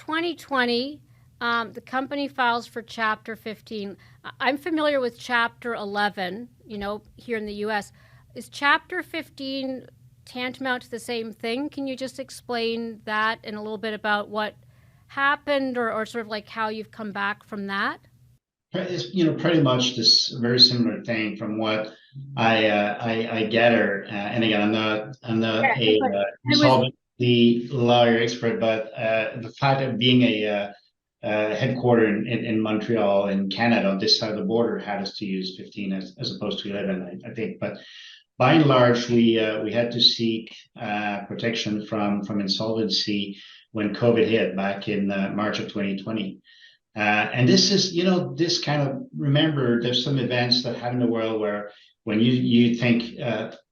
2020, the company files for Chapter 15. I'm familiar with Chapter 11, here in the U.S. Is Chapter 15 tantamount to the same thing? Can you just explain that and a little bit about what happened or sort of like how you've come back from that? It's pretty much this very similar thing from what I gather. And again, I'm not Yeah, a but it was insolvency lawyer expert, but the fact of being headquartered in Montreal in Canada on this side of the border had us to use 15 as opposed to 11, I think. But by and large, we had to seek protection from insolvency when COVID hit back in March of 2020. And this is, this kind of, remember, there's some events that happen in the world where when you think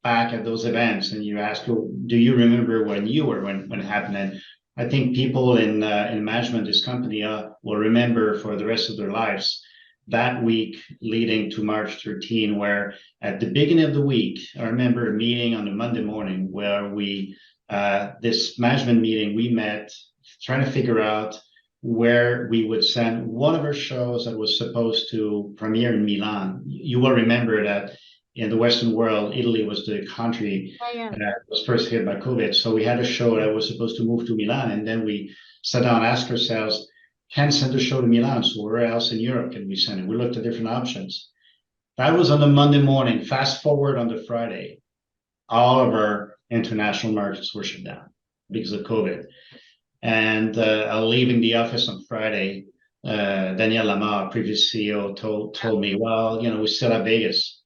back at those events and you ask, well, do you remember when you were when it happened? And I think people in management of this company will remember for the rest of their lives that week leading to March 13, where at the beginning of the week, I remember a meeting on a Monday morning where this management meeting, we met trying to figure out where we would send one of our shows that was supposed to premiere in Milan. You will remember that in the Western world, Italy was the country yeah. that was first hit by COVID. So we had a show that was supposed to move to Milan. And then we sat down and asked ourselves, can send the show to Milan? So where else in Europe can we send it? We looked at different options. That was on the Monday morning. Fast forward on the Friday, all of our international markets were shut down because of COVID. And leaving the office on Friday, Daniel Lamar, previous CEO, told me, well, we still have Vegas,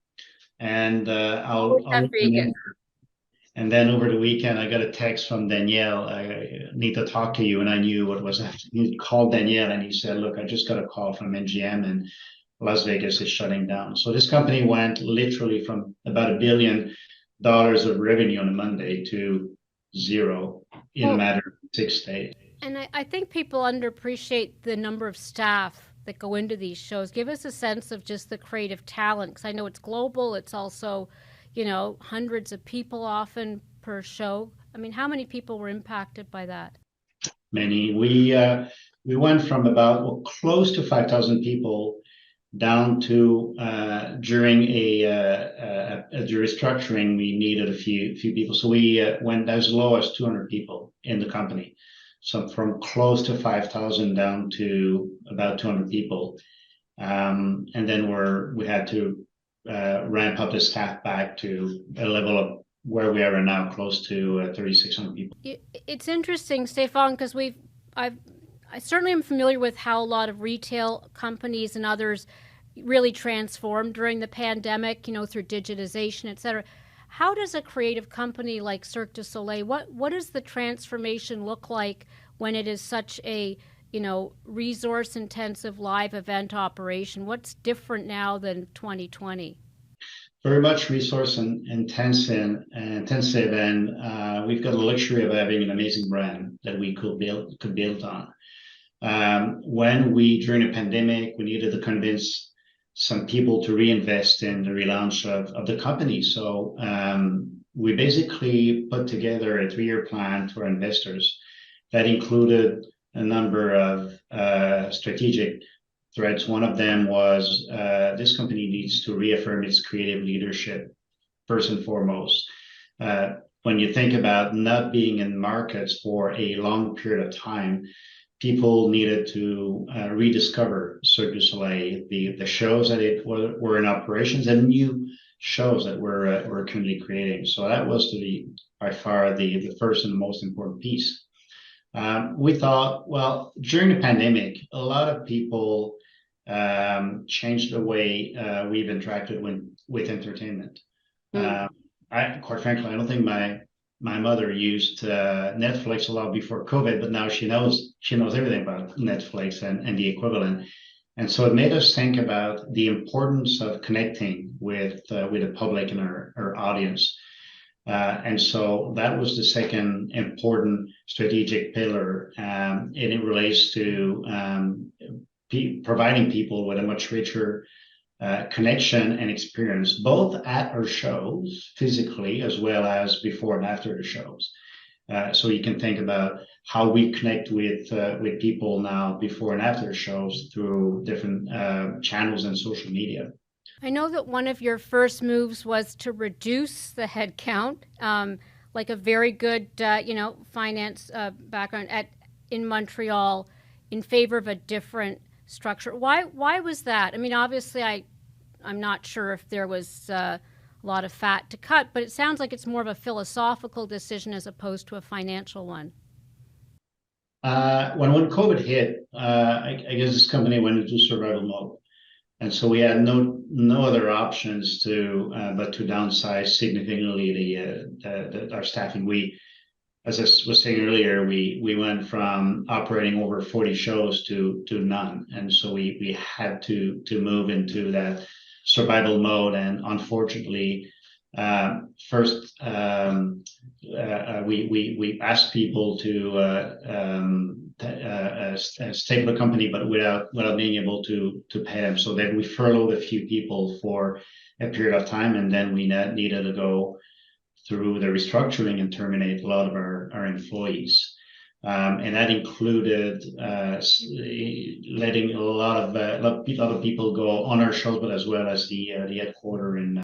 and I'll Have Vegas. remember. And then over the weekend, I got a text from Danielle. I need to talk to you, and I knew what was happening. He called Danielle, and he said, "Look, I just got a call from MGM, and Las Vegas is shutting down." So this company went literally from about $1 billion of revenue on a Monday to zero in a Well, matter of 6 days. and I think people underappreciate the number of staff that go into these shows. Give us a sense of just the creative talent, because I know it's global. It's also, hundreds of people often per show. I mean, how many people were impacted by that? Many. We went from about close to 5,000 people down to during the restructuring, we needed a few people. So we went as low as 200 people in the company. So from close to 5,000 down to about 200 people. And then we had to ramp up the staff back to a level of where we are now, close to 3,600 people. It's interesting, Stéphane, because I certainly am familiar with how a lot of retail companies and others really transformed during the pandemic, through digitization, et cetera. How does a creative company like Cirque du Soleil, what does the transformation look like when it is such a, resource intensive live event operation? What's different now than 2020? Very much resource and intensive, and we've got the luxury of having an amazing brand that we could build on. When during the pandemic, we needed to convince some people to reinvest in the relaunch of the company. So we basically put together a 3-year plan to our investors that included a number of strategic threads. One of them was this company needs to reaffirm its creative leadership first and foremost. When you think about not being in markets for a long period of time, people needed to rediscover Cirque du Soleil, the shows that were in operations, and new shows that we're currently creating. So that was by far the first and the most important piece. We thought, well, during the pandemic, a lot of people changed the way we've interacted with entertainment. Mm. Quite frankly, I don't think my mother used Netflix a lot before COVID, but now she knows everything about Netflix and the equivalent. And so it made us think about the importance of connecting with the public and our audience. And so that was the second important strategic pillar, and it relates to providing people with a much richer connection and experience, both at our shows physically as well as before and after the shows. So you can think about how we connect with people now before and after shows through different channels and social media. I know that one of your first moves was to reduce the headcount, like a very good, finance background in Montreal, in favor of a different structure. Why was that? I mean, obviously, I'm not sure if there was a lot of fat to cut, but it sounds like it's more of a philosophical decision as opposed to a financial one. When COVID hit, I guess this company went into survival mode. And so we had no other options but to downsize significantly our staffing. As I was saying earlier, we went from operating over 40 shows to none, and so we had to move into that survival mode. And unfortunately, first we asked people to stay with the company, but without being able to pay them. So then we furloughed a few people for a period of time, and then we needed to go through the restructuring and terminate a lot of our employees. And that included letting a lot of people go on our shows, but as well as the headquarters